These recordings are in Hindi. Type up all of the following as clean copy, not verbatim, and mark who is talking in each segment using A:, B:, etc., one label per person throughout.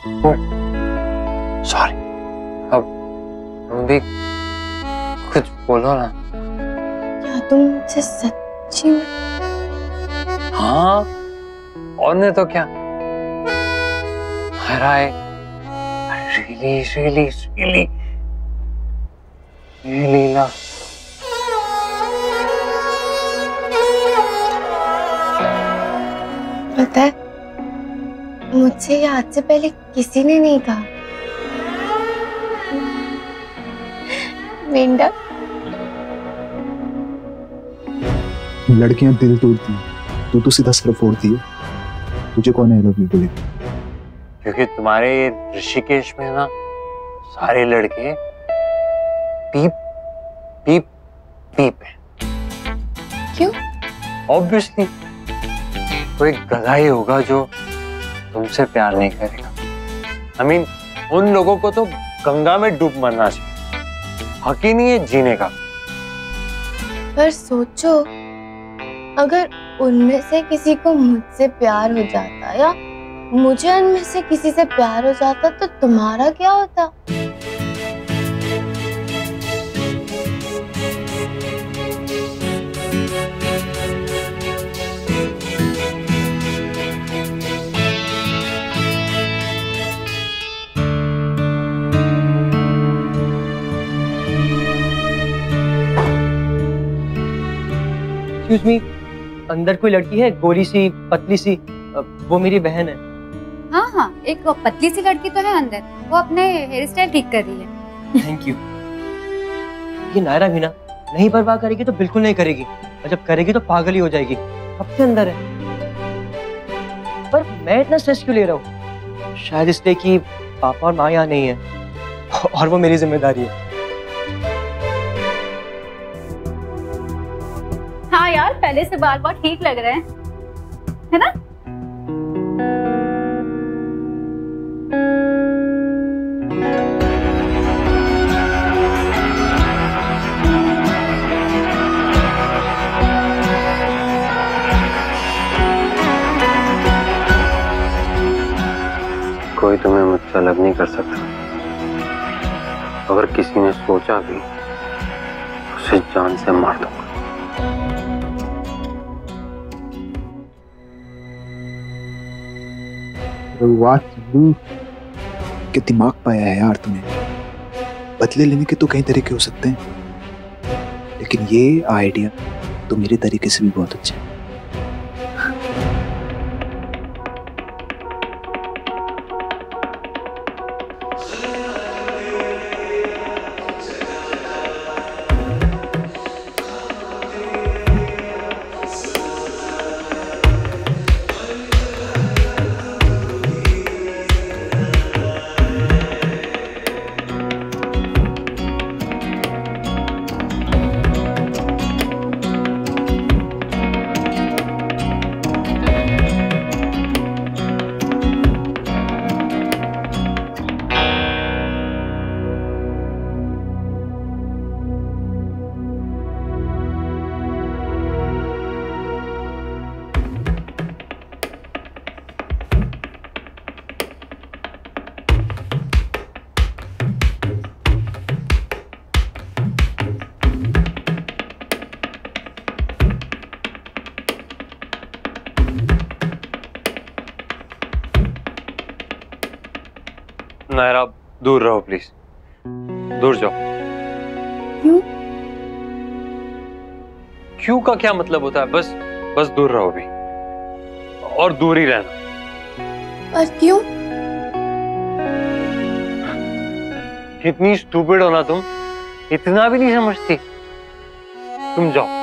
A: सॉरी। अब तुम भी कुछ बोलो ना।
B: क्या तुम मुझसे सच्ची में?
A: हाँ, और नहीं तो क्या। I really love।
B: पता है, मुझसे ये आज से पहले किसी ने नहीं कहा। मेंढक।
C: लड़कियां दिल तोड़ती हैं, तू तो सीधा सर फोड़ती है। तुझे कौन आई लव यू बोले?
A: क्योंकि तुम्हारे ऋषिकेश में ना सारे लड़के पीप पीप पीप है।
B: क्यों?
A: ऑब्वियसली कोई गधा ही होगा जो तुमसे प्यार नहीं करेगा। I mean, उन लोगों को तो गंगा में डूब मरना चाहिए, हक ही नहीं है जीने का।
B: पर सोचो, अगर उनमें से किसी को मुझसे प्यार हो जाता या मुझे उनमें से किसी से प्यार हो जाता तो तुम्हारा क्या होता?
D: एक्सक्यूज मी, अंदर कोई लड़की है गोरी सी पतली सी, वो मेरी बहन है।
E: हाँ हाँ, एक पतली सी लड़की तो है अंदर, वो अपने हेयर स्टाइल ठीक कर रही है।
D: Thank you. ये नायरा भी ना नहीं परवाह करेगी तो बिल्कुल नहीं करेगी, और जब करेगी तो पागल ही हो जाएगी। कब से अंदर है, पर मैं इतना स्ट्रेस क्यों ले रहा हूँ? शायद इसलिए कि पापा और माँ यहाँ नहीं है और वो मेरी जिम्मेदारी है।
E: हाँ यार, पहले से बाल बहुत ठीक लग रहे हैं, है ना?
A: कोई तुम्हें मुझसे अलग नहीं कर सकता। अगर किसी ने सोचा भी, उसे जान से मार दूंगा।
C: क्या दिमाग पाया है यार तूने। बदले लेने के तो कई तरीके हो सकते हैं, लेकिन ये आइडिया तो मेरे तरीके से भी बहुत अच्छा है।
A: नायरा, दूर रहो प्लीज, दूर जाओ।
B: क्यों?
A: क्यों का क्या मतलब होता है? बस दूर रहो भी, और दूर ही रहना।
B: पर क्यों?
A: इतनी स्टूपिड हो ना तुम, इतना भी नहीं समझती। तुम जाओ।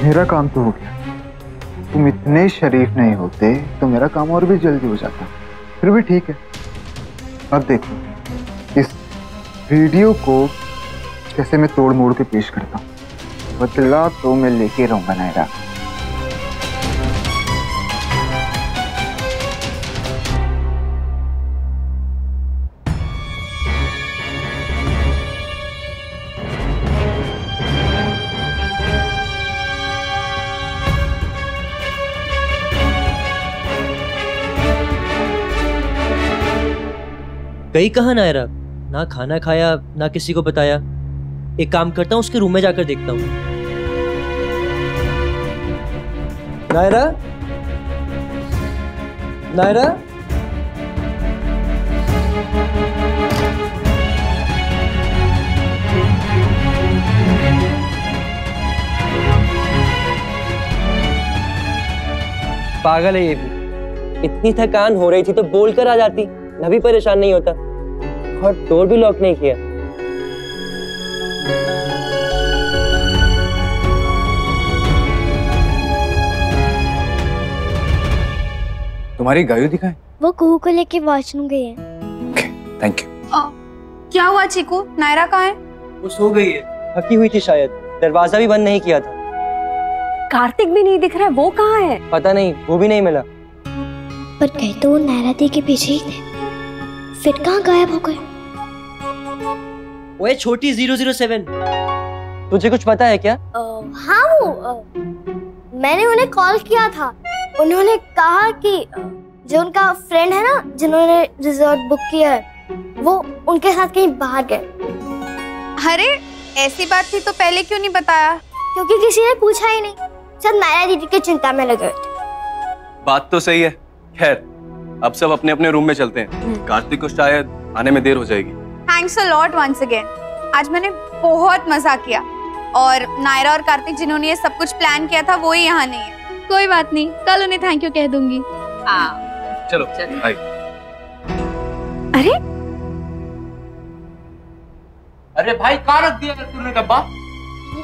C: मेरा काम तो हो गया। तुम इतने शरीफ नहीं होते तो मेरा काम और भी जल्दी हो जाता। फिर भी ठीक है। अब देखो इस वीडियो को कैसे मैं तोड़ मोड़ के पेश करता हूँ। बदला तो मैं लेके रहूंगा नायरा।
D: गई कहाँ नायरा? ना खाना खाया ना किसी को बताया। एक काम करता हूँ, उसके रूम में जाकर देखता हूँ। नायरा, नायरा, पागल है ये भी। इतनी थकान हो रही थी तो बोलकर आ जाती, मैं भी परेशान नहीं होता। और डोर भी लॉक नहीं किया।
C: तुम्हारी गायु दिखाएं?
B: वो कुहू को लेके वॉशरूम गई है।
C: Thank you.
E: क्या हुआ चीकू? नायरा कहाँ है?
D: वो सो गई है, थकी हुई थी शायद। दरवाजा भी बंद नहीं किया था।
F: कार्तिक भी नहीं दिख रहा है, वो कहाँ है?
D: पता नहीं, वो भी नहीं मिला।
B: पर कहे तो वो नायरा दी के पीछे ही थे, फिर कहाँ गायब हो गए?
D: ओए छोटी 007, तुझे कुछ पता है क्या?
B: हाँ मैंने उन्हें कॉल किया था। उन्होंने कहा कि जो उनका फ्रेंड है ना जिन्होंने रिजॉर्ट बुक किया है, वो उनके साथ कहीं बाहर गए।
E: अरे ऐसी बात थी तो पहले क्यों नहीं बताया?
B: क्योंकि किसी ने पूछा ही नहीं। सब नायरा दीदी की चिंता में लगे थे।
G: बात तो सही है। खैर अब सब अपने अपने रूम में चलते हैं। कार्तिक को शायद आने में देर हो जाएगी।
E: Thanks a lot once again. आज मैंने बहुत मजा किया। और नायरा और कार्तिक जिन्होंने ये सब कुछ प्लान किया था वो ही यहाँ नहीं है। कोई बात नहीं, कल उन्हें थैंक यू कह दूंगी।
G: चलो आई।
F: अरे
H: अरे भाई कहाँ रख दिया तूने डब्बा?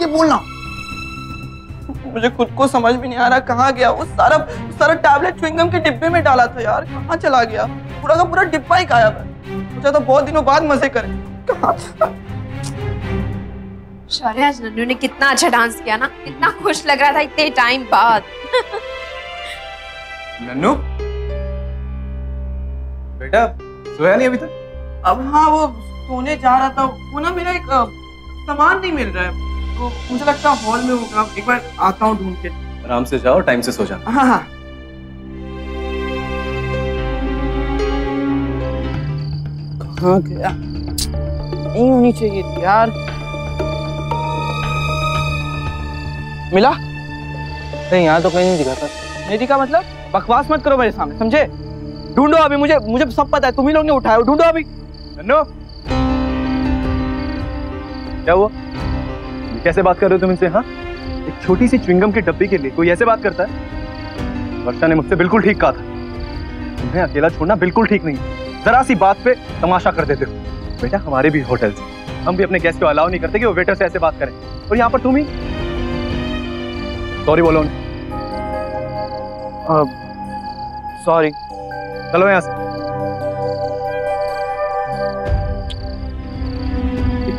C: ये बोलना।
H: मुझे खुद को समझ में नहीं आ रहा कहाँ गया वो सारा टैबलेट च्युइंगम के डिब्बे में डाला था यार। कहाँ चला गया? पूरा का पूरा डिब्बा ही गायब है। मुझे तो बहुत दिनों बाद मजे करे। कहाँ था?
F: शौर्य, आज नन्नू ने कितना अच्छा डांस किया ना, कितना खुश लग रहा था इतने टाइम बाद।
G: नन्नू बेटा सोया नहीं अभी तक?
H: अब हाँ वो सोने जा रहा था। वो ना मेरा एक सामान नहीं मिल रहा है, तो मुझे लगता है हॉल में होगा। एक बार आता हूँ ढूंढ के।
G: आराम से जाओ, टाइम से सो जाना।
H: हाँ हाँ। कहाँ गया? नहीं होनी चाहिए थी यार। मिला?
A: नहीं यहाँ तो कहीं नहीं दिखा था।
H: नहीं दिखा मतलब? बकवास मत करो मेरे सामने, समझे? ढूंढो अभी। मुझे सब पता है, तुम ही लोग ने उठाया। ढूंढो अभी।
G: नन्नू क्या हुआ? कैसे बात कर रहे हो तुम इनसे? हाँ, एक छोटी सी च्युइंगम के डब्बे के लिए कोई ऐसे बात करता है? वर्षा ने मुझसे बिल्कुल ठीक कहा था, तुम्हें अकेला छोड़ना बिल्कुल ठीक नहीं। जरा सी बात पे तमाशा कर देते हो। बेटा हमारे भी होटल्स, हम भी अपने गेस्ट को अलाउ नहीं करते कि वो वेटर से ऐसे बात करें, और यहाँ पर तुम ही सॉरी बोलो उन्हें।
H: सॉरी।
G: चलो यहाँ से।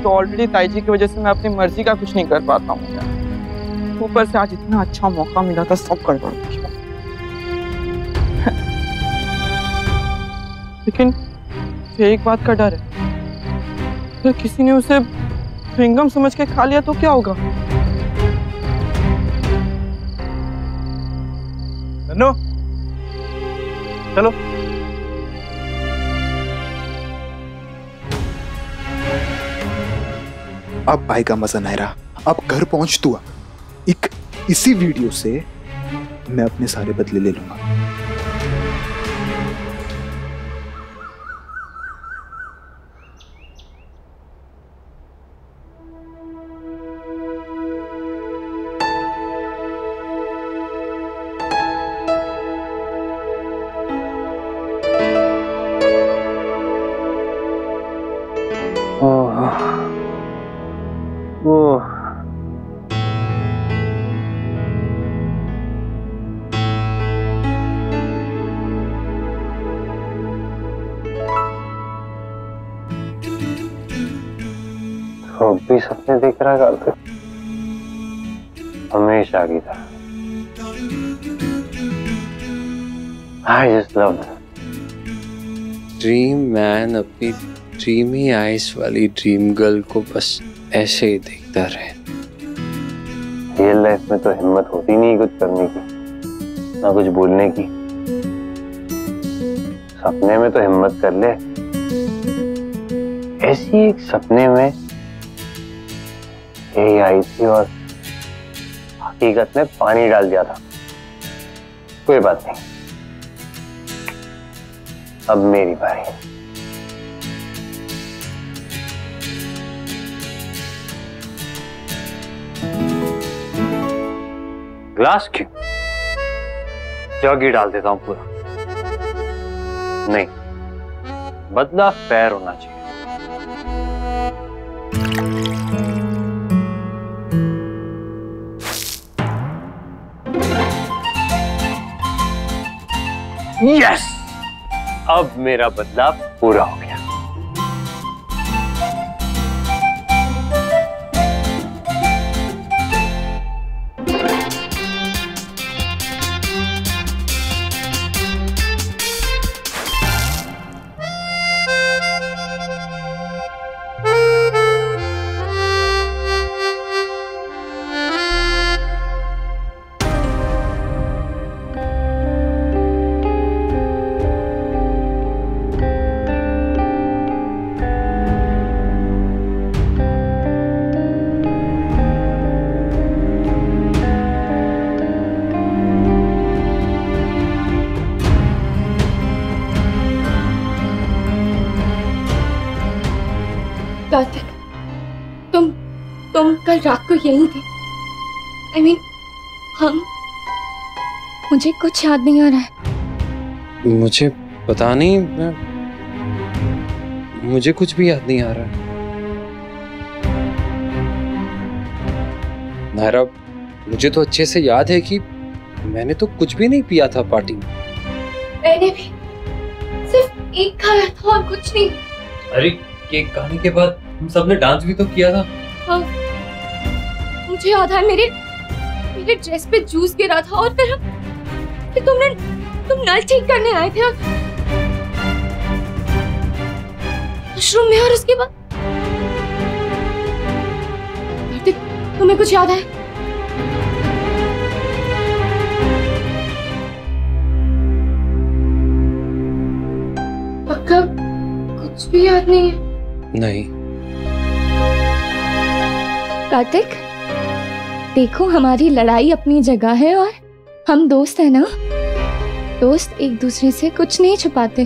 H: तो ऑलरेडी ताईजी की वजह से मैं अपनी मर्जी का कुछ नहीं कर पाता हूँ यार। ऊपर से आज इतना अच्छा मौका मिला था, सब गड़बड़ हो गया। लेकिन एक बात का डर है, अगर किसी ने उसे च्युइंगम समझ के खा लिया तो क्या होगा?
G: नन्नू चलो।
C: अब आएगा मजा नायरा। अब घर पहुंच तू। एक इसी वीडियो से मैं अपने सारे बदले ले लूंगा।
A: तो अब भी सपने देख रहा करते हमेशा की तरह। I just love that.
I: Dream man अपनी ड्रीमी आइज वाली ड्रीम गर्ल को बस ऐसे ही देखता रहे।
A: रियल लाइफ में तो हिम्मत होती नहीं कुछ करने की, ना कुछ बोलने की। सपने में तो हिम्मत कर ले। ऐसी एक सपने में यही आई थी और हकीकत में पानी डाल दिया था। कोई बात नहीं, अब मेरी बारी है। ग्लास क्यों? जग ही डाल देता हूं पूरा। नहीं, बदला फेयर होना चाहिए। यस, अब मेरा बदला पूरा हो गया।
F: कार्तिक, तुम कल रात को यहीं थे? I mean, मुझे कुछ याद नहीं आ रहा है।
I: मुझे पता नहीं, मुझे कुछ भी याद नहीं आ रहा है। नायरा, मुझे तो अच्छे से याद है कि मैंने तो कुछ भी नहीं पिया था पार्टी में।
F: मैंने भी सिर्फ एक खाया था और कुछ नहीं।
I: अरे केक खाने के बाद हम सबने डांस भी तो किया था।
F: हाँ, मुझे याद है मेरे ड्रेस पे जूस गिरा था और फिर तुम नल ठीक करने आए थे वॉशरूम में, और उसके बाद कार्तिक, तुम्हें कुछ याद है? पक्का कुछ भी याद नहीं है?
I: नहीं।
F: कार्तिक, देखो हमारी लड़ाई अपनी जगह है और हम दोस्त हैं ना। दोस्त एक दूसरे से कुछ नहीं छुपाते।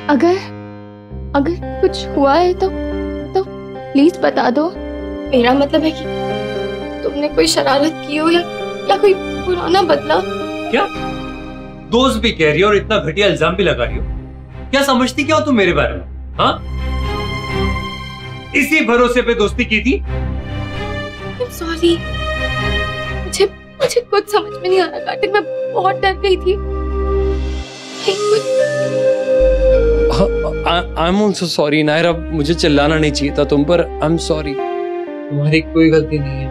F: अगर कुछ हुआ है तो प्लीज बता दो। मेरा मतलब है कि तुमने कोई शरारत की हो या कोई पुराना बदला।
A: क्या दोस्त भी कह रही हो और इतना घटिया इल्जाम भी लगा रही हो? क्या समझती क्या हो तुम मेरे बारे में? हाँ, इसी भरोसे पे दोस्ती की थी।
F: सॉरी, मुझे कुछ समझ में नहीं आ रहा कार्तिक, मैं बहुत डर गई थी।
I: I am also sorry Naira, मुझे चिल्लाना नहीं चाहिए था तुम पर। आई एम सॉरी, तुम्हारी कोई गलती नहीं है।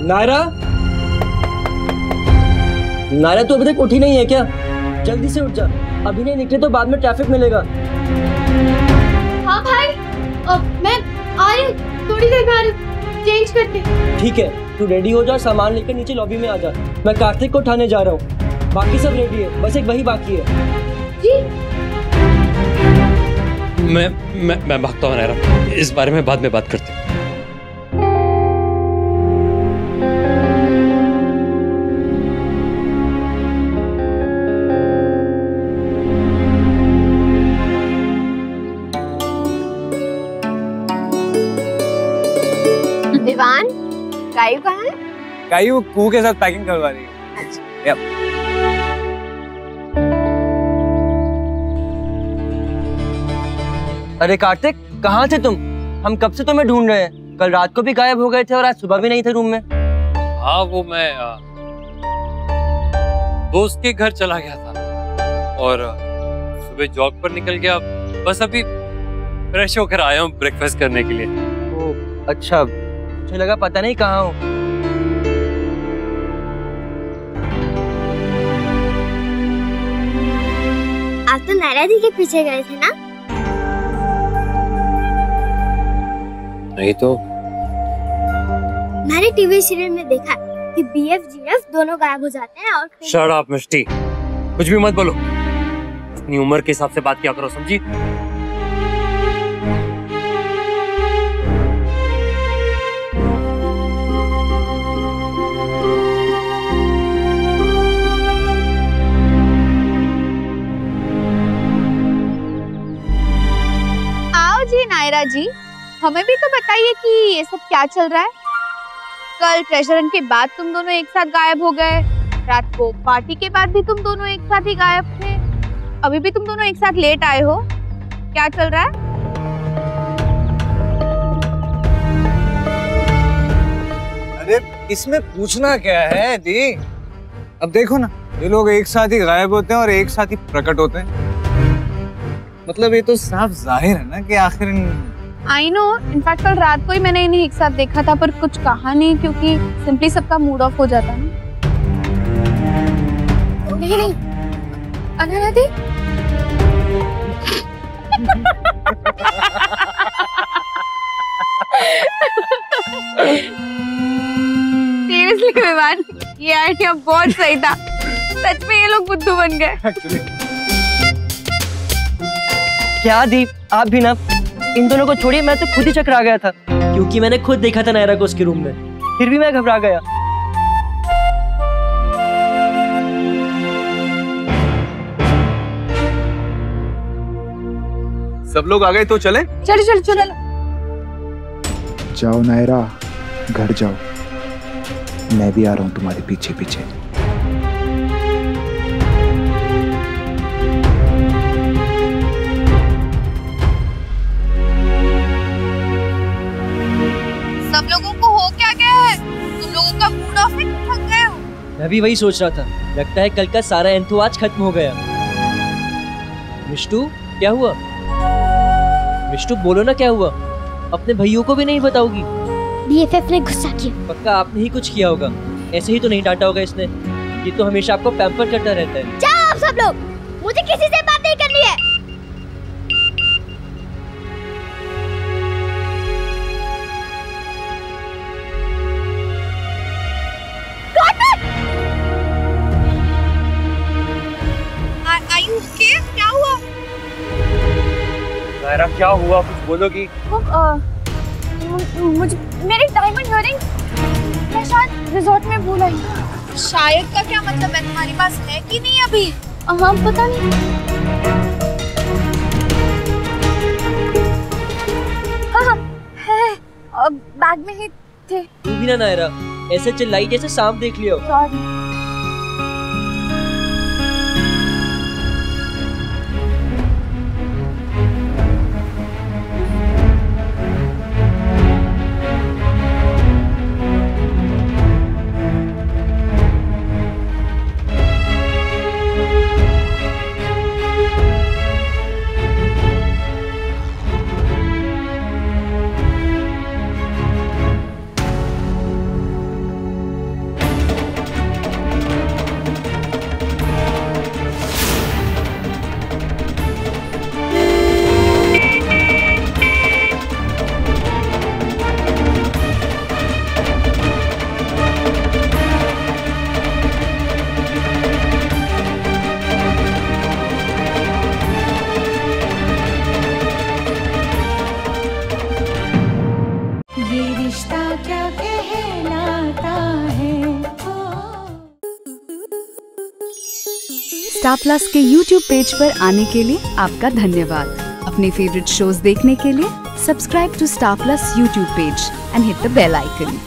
D: नायरा तू अभी तक उठी नहीं है क्या? जल्दी से उठ जा, अभी नहीं निकले तो बाद में ट्रैफिक मिलेगा।
F: हाँ भाई, मैं आ रही हूँ, थोड़ी देर में आ रही हूँ, चेंज करके। ठीक है, तू रेडी हो जा, सामान लेकर नीचे लॉबी में आ जा। मैं कार्तिक को उठाने जा रहा हूँ, बाकी सब रेडी है, बस एक वही बाकी है। जी।
I: मैं भागता हूँ नायरा, इस बारे में बाद में बात करते हैं।
F: दीवान, कायू कहाँ है?
J: कायू कू के साथ पैकिंग करवा रही है।
F: अच्छा।
D: अरे कार्तिक, कहाँ थे तुम? हम कब से तुम्हें ढूंढ रहे हैं। कल रात को भी गायब हो गए थे और आज सुबह भी नहीं थे रूम में।
I: हाँ, वो मैं दोस्त के घर चला गया था और सुबह जॉब पर निकल गया।
A: बस अभी फ्रेश होकर आया हूँ ब्रेकफास्ट करने के लिए।
D: ओ अच्छा, मुझे लगा पता नहीं कहाँ हूँ।
K: आप तो नायरा दी के पीछे गए थे ना?
I: नहीं तो
K: मैंने टीवी सीरियल में देखा कि बीएफ जीएफ दोनों गायब हो जाते हैं और
A: शट अप मिस्टी, कुछ भी मत बोलो। अपनी उम्र के हिसाब से बात किया करो, समझी?
E: आओ जी नायरा जी, हमें भी तो बताइए कि ये सब क्या चल रहा है। कल ट्रेजर हंट के बाद तुम दोनों एक साथ गायब हो गए, रात को पार्टी के बाद भी तुम दोनों एक साथ ही गायब थे, अभी भी तुम दोनों एक साथ लेट आए हो। क्या चल रहा है?
J: अरे इसमें पूछना क्या है दी? अब देखो ना, ये लोग एक साथ ही गायब होते हैं और एक साथ ही प्रकट होते हैं। मतलब ये तो साफ जाहिर है ना कि आखिर
E: आई नो, इनफैक्ट कल रात को ही मैंने इन्हें एक साथ देखा था, पर कुछ कहा नहीं क्योंकि सिंपली सबका मूड ऑफ हो जाता है।
B: नहीं अनन्या दी,
E: सीरियसली विवान, ये आइडिया बहुत सही था। सच में ये लोग बुद्धू बन गए।
D: क्या दीप, आप भी ना, इन दोनों को छोड़िए, मैं तो खुद ही चकरा गया था क्योंकि मैंने खुद देखा था नायरा को उसके रूम में, फिर भी मैं घबरा गया।
G: सब लोग आ गए तो चले?
E: चलो चलो चलो।
C: जाओ नायरा, घर जाओ, मैं भी आ रहा हूँ तुम्हारे पीछे पीछे।
E: सब लोगों को हो क्या गया है? तुम लोगों का मूड ऑफ है, थक गए हो?
D: मैं भी वही सोच रहा था, लगता है कल का सारा एंथो आज खत्म हो गया। मिष्टू क्या हुआ? मिष्टू बोलो ना क्या हुआ? अपने भैयों को भी नहीं बताओगी?
K: बीएफएफ ने गुस्सा किया।
D: पक्का आपने ही कुछ किया होगा, ऐसे ही तो नहीं डांटा होगा इसने। ये तो हमेशा आपको पैम्पर करता रहता है।
K: जाओ आप सब लोग, मुझे किसी से बात नहीं करनी है।
E: क्या हुआ?
A: नायरा क्या हुआ, कुछ बोलोगी?
B: मुझे मेरे डायमंड इयररिंग्स मैं शायद रिजॉर्ट में भूल आई।
E: शायद का क्या मतलब है? तुम्हारे पास है कि नहीं अभी?
B: हाँ पता नहीं। हाँ है, बैग में ही थे।
D: तू भी ना नायरा ऐसे चिल्लाई जैसे सांप देख लिया हो।
B: सॉरी।
L: स्टार प्लस के YouTube पेज पर आने के लिए आपका धन्यवाद। अपने फेवरेट शोज देखने के लिए subscribe to Star Plus YouTube page and hit the bell icon.